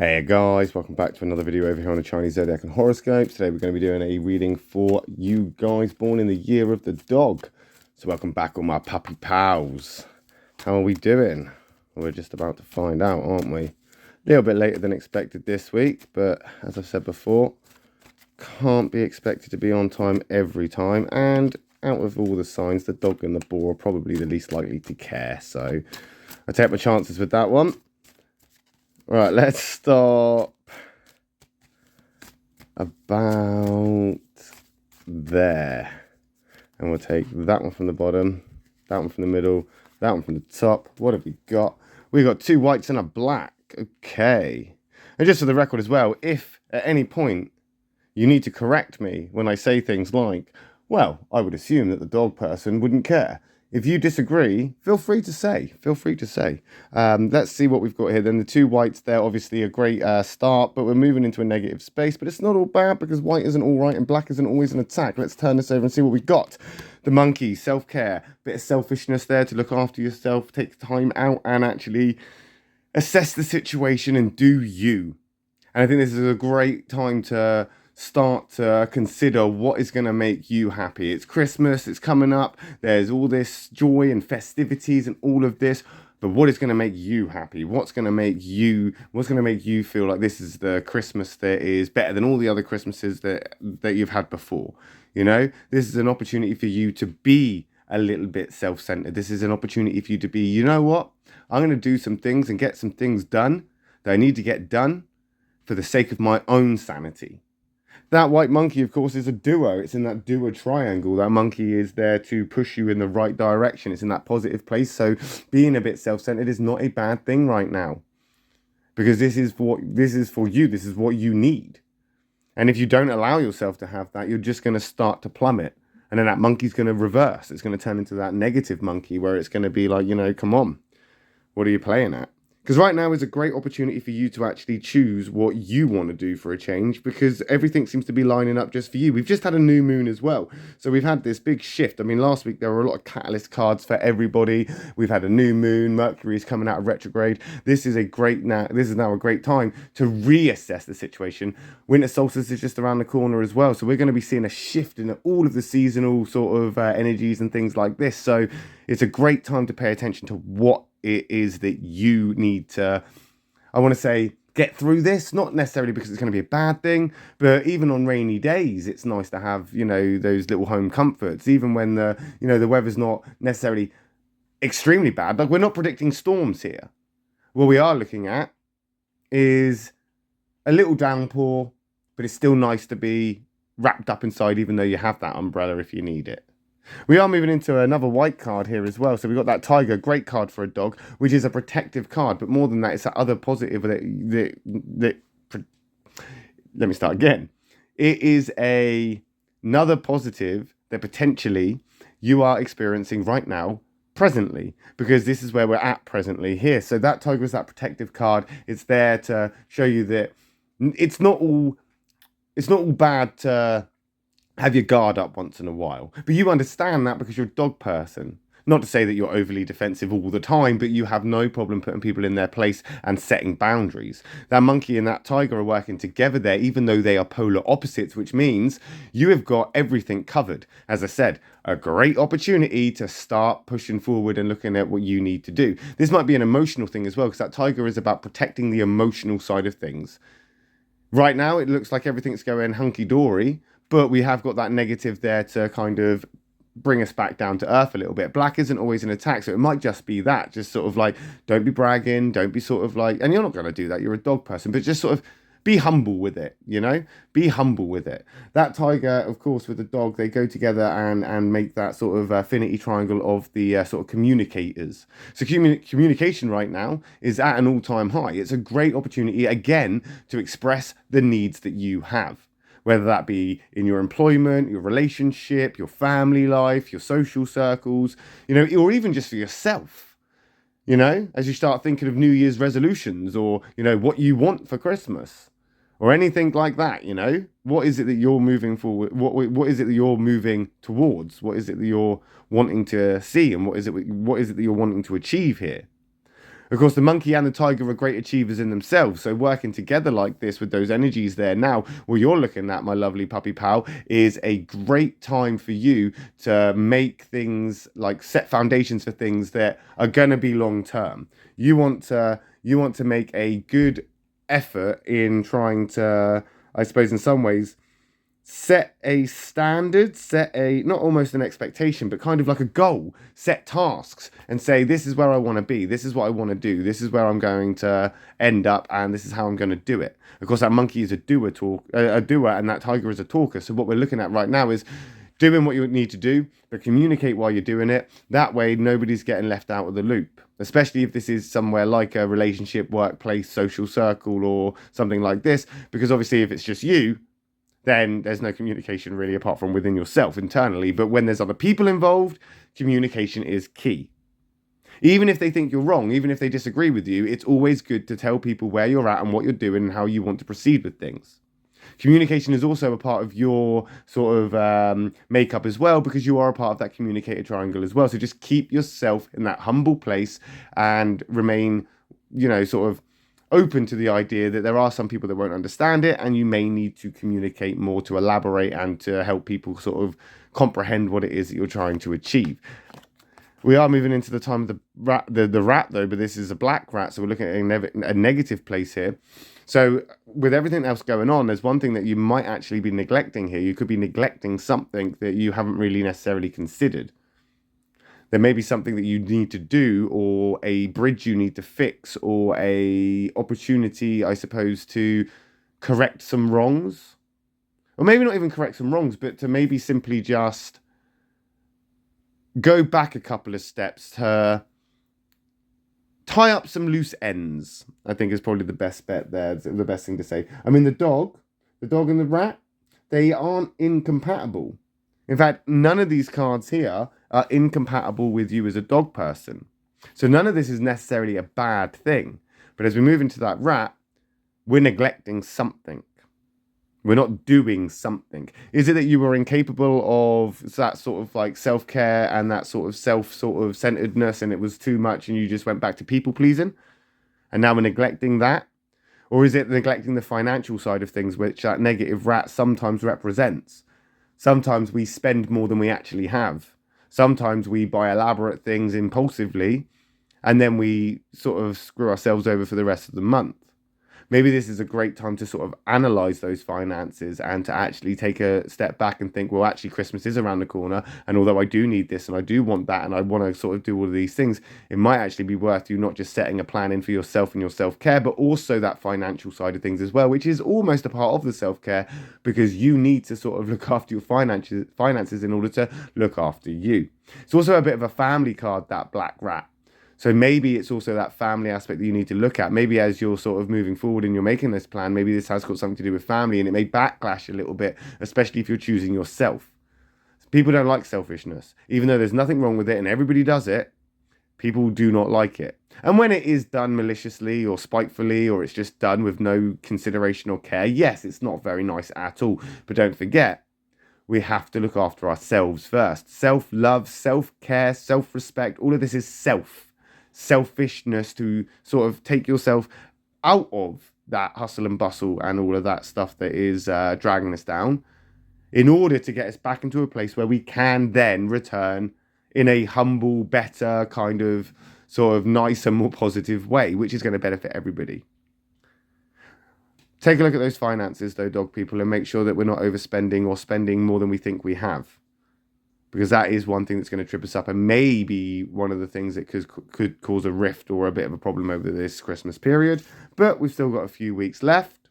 Hey guys, welcome back to another video over here on the Chinese Zodiac and Horoscopes. Today we're going to be doing a reading for you guys born in the year of the dog. So welcome back all my puppy pals. How are we doing? We're just about to find out, aren't we? A little bit later than expected this week, but as I've said before, can't be expected to be on time every time. And out of all the signs, the dog and the boar are probably the least likely to care. So I take my chances with that one. Right, let's start about there. And we'll take that one from the bottom, that one from the middle, that one from the top. What have we got? We've got two whites and a black. Okay. And just for the record as well, if at any point you need to correct me when I say things like, well, I would assume that the dog person wouldn't care. If you disagree, feel free to say. Let's see what we've got here. Then the two whites, they're obviously a great start, but we're moving into a negative space. But it's not all bad because white isn't all right and black isn't always an attack. Let's turn this over and see what we got. The monkey, self-care, bit of selfishness there to look after yourself, take time out and actually assess the situation and do you. And I think this is a great time to start to consider what is going to make you happy. It's Christmas, it's coming up, there's all this joy and festivities and all of this, but what is going to make you happy? What's going to make you feel like this is the Christmas that is better than all the other Christmases that you've had before? You know, this is an opportunity for you to be a little bit self-centered. This is an opportunity for you to be, you know what? I'm going to do some things and get some things done that I need to get done for the sake of my own sanity. That white monkey, of course, is a duo. It's in that duo triangle. That monkey is there to push you in the right direction. It's in that positive place. So being a bit self-centered is not a bad thing right now. Because this is for you. This is what you need. And if you don't allow yourself to have that, you're just going to start to plummet. And then that monkey's going to reverse. It's going to turn into that negative monkey where it's going to be like, you know, come on. What are you playing at? Because right now is a great opportunity for you to actually choose what you want to do for a change, because everything seems to be lining up just for you. We've just had a new moon as well. So we've had this big shift. I mean, last week there were a lot of catalyst cards for everybody. We've had a new moon. Mercury is coming out of retrograde. This is now a great time to reassess the situation. Winter solstice is just around the corner as well. So we're going to be seeing a shift in all of the seasonal sort of energies and things like this. So it's a great time to pay attention to what it is that you need to, I want to say, get through this. Not necessarily because it's going to be a bad thing, but even on rainy days, it's nice to have, you know, those little home comforts, even when the weather's not necessarily extremely bad. Like, we're not predicting storms here. What we are looking at is a little downpour, but it's still nice to be wrapped up inside, even though you have that umbrella if you need it. We are moving into another white card here as well. So we've got that tiger, great card for a dog, which is a protective card. But more than that, it's that other positive let me start again. It is another positive that potentially you are experiencing right now, presently, because this is where we're at presently here. So that tiger is that protective card. It's there to show you that it's not all bad to have your guard up once in a while. But you understand that because you're a dog person. Not to say that you're overly defensive all the time, but you have no problem putting people in their place and setting boundaries. That monkey and that tiger are working together there, even though they are polar opposites, which means you have got everything covered. As I said, a great opportunity to start pushing forward and looking at what you need to do. This might be an emotional thing as well, because that tiger is about protecting the emotional side of things. Right now, it looks like everything's going hunky-dory, but we have got that negative there to kind of bring us back down to earth a little bit. Black isn't always an attack, so it might just be that. Just sort of like, don't be bragging, don't be sort of like, and you're not going to do that, you're a dog person, but just sort of be humble with it, you know? Be humble with it. That tiger, of course, with the dog, they go together and make that sort of affinity triangle of the sort of communicators. So communication right now is at an all-time high. It's a great opportunity, again, to express the needs that you have. Whether that be in your employment, your relationship, your family life, your social circles, you know, or even just for yourself, you know, as you start thinking of New Year's resolutions or, you know, what you want for Christmas or anything like that, you know, what is it that you're moving forward? What is it that you're moving towards? What is it that you're wanting to see? And what is it that you're wanting to achieve here? Of course, the monkey and the tiger are great achievers in themselves. So working together like this with those energies there now, what you're looking at, my lovely puppy pal, is a great time for you to make things like set foundations for things that are going to be long term. You want to make a good effort in trying to, I suppose, in some ways, set a standard, set a, not almost an expectation, but kind of like a goal, set tasks and say, this is where I want to be, this is what I want to do, this is where I'm going to end up, and this is how I'm going to do it. Of course, that monkey is a doer, and that tiger is a talker. So what we're looking at right now is doing what you need to do, but communicate while you're doing it. That way, nobody's getting left out of the loop, especially if this is somewhere like a relationship, workplace, social circle, or something like this, because obviously if it's just you, then there's no communication really apart from within yourself internally. But when there's other people involved, communication is key. Even if they think you're wrong, even if they disagree with you, it's always good to tell people where you're at and what you're doing and how you want to proceed with things. Communication is also a part of your sort of makeup as well, because you are a part of that communicator triangle as well. So just keep yourself in that humble place and remain, sort of open to the idea that there are some people that won't understand it, and you may need to communicate more to elaborate and to help people sort of comprehend what it is that you're trying to achieve. We are moving into the time of the rat though, but this is a black rat, so we're looking at a negative place here. So with everything else going on, there's one thing that you might actually be neglecting here. You could be neglecting something that you haven't really necessarily considered. There may be something that you need to do, or a bridge you need to fix, or a opportunity, I suppose, to correct some wrongs. Or maybe not even correct some wrongs, but to maybe simply just go back a couple of steps to tie up some loose ends, I think is probably the best bet there, the best thing to say. I mean, the dog and the rat, they aren't incompatible. In fact, none of these cards here are incompatible with you as a dog person. So none of this is necessarily a bad thing. But as we move into that rat, we're neglecting something. We're not doing something. Is it that you were incapable of that sort of like self-care and that sort of self-centeredness, and it was too much and you just went back to people pleasing? And now we're neglecting that? Or is it neglecting the financial side of things, which that negative rat sometimes represents? Sometimes we spend more than we actually have. Sometimes we buy elaborate things impulsively, and then we sort of screw ourselves over for the rest of the month. Maybe this is a great time to sort of analyze those finances and to actually take a step back and think, well, actually Christmas is around the corner, and although I do need this and I do want that and I want to sort of do all of these things, it might actually be worth you not just setting a plan in for yourself and your self-care, but also that financial side of things as well, which is almost a part of the self-care, because you need to sort of look after your finances in order to look after you. It's also a bit of a family card, that black rat. So maybe it's also that family aspect that you need to look at. Maybe as you're sort of moving forward and you're making this plan, maybe this has got something to do with family, and it may backlash a little bit, especially if you're choosing yourself. People don't like selfishness. Even though there's nothing wrong with it and everybody does it, people do not like it. And when it is done maliciously or spitefully, or it's just done with no consideration or care, yes, it's not very nice at all. But don't forget, we have to look after ourselves first. Self-love, self-care, self-respect, all of this is selfishness, to sort of take yourself out of that hustle and bustle and all of that stuff that is dragging us down, in order to get us back into a place where we can then return in a humble, better, kind of sort of nicer, more positive way, which is going to benefit everybody. Take a look at those finances though, dog people, and make sure that we're not overspending or spending more than we think we have. Because that is one thing that's going to trip us up, and maybe one of the things that could cause a rift or a bit of a problem over this Christmas period. But we've still got a few weeks left.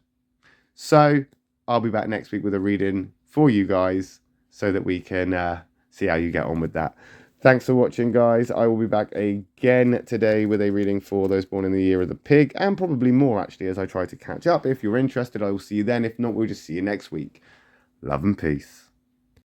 So I'll be back next week with a reading for you guys so that we can see how you get on with that. Thanks for watching, guys. I will be back again today with a reading for those born in the year of the pig, and probably more actually as I try to catch up. If you're interested, I will see you then. If not, we'll just see you next week. Love and peace.